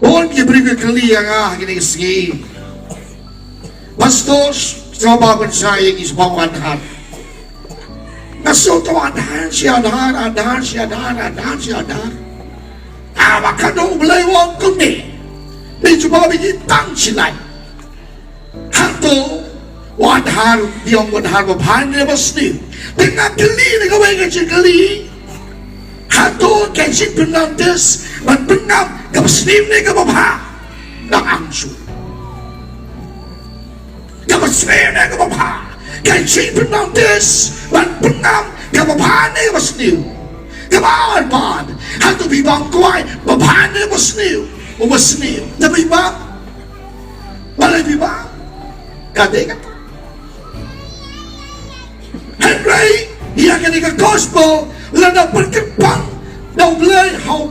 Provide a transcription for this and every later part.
Bon gibrigo kelia nga kini segi. Pastos coba saya isbawan hat. Nasuto adhan siya adhan. Awakado belai wong kuni. Ni coba bintang silai. Hantu wadhar diong wadhar bahan ni basni. Dengan keli ni kau ingat keli. Hantu kecil penantis menpengam kau basni ni kau bahan. Nak angsu. Kau basni ni kau bahan. Kecil penantis menpengam kau bahan ni kau basni. Kawan pan, hantu bibang kuai, bahan ni basni. Umasni, tapi bang, malah bibang, kata. Henry, ia kena ke gospel, lada berkembang, dah boleh hau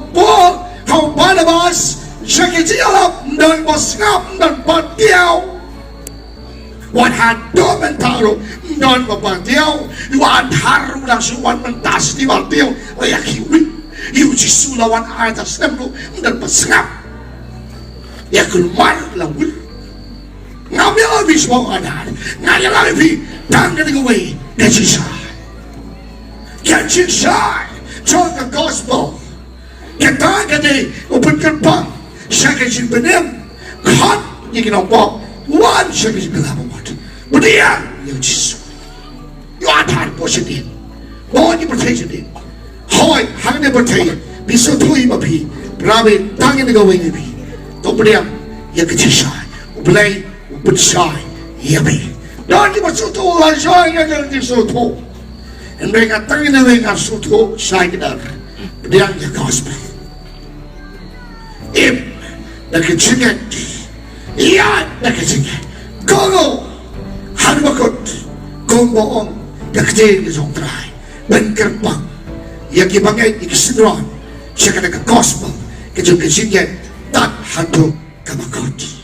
Barnabas, sakit sialap dan masngap dan patiau. Wan hado mentaro dan patiau, wan haru langsung wan mentas di patiau, layak hiwi, hiu jisulawan atas nemu dan masngap. Ya keluar lawul ngambil habis mau ada ngambil habis tangan dengan way kecisa contoh gospel kita kata open gerbang syakir benem kan yang kita bawa wan syakir gelap amat berdiam ya jisu ya ada positif bawa ni percaya ni hoi hanya percaya bisa tuh imapi berabe tangan dengan way ni to beriam ya kecilai ubelai ubensai ya be dan di masutu lah saya yang di sutu dan mereka tangin mereka sutu saya kita beriam ya gospel nak kecilkan iya nak kecilkan kono harmakot komboong ya kecil di zongtrai benkerbang ya kibangai ikisidron saya kena ke gospel kecilkan tak hantu kamakot.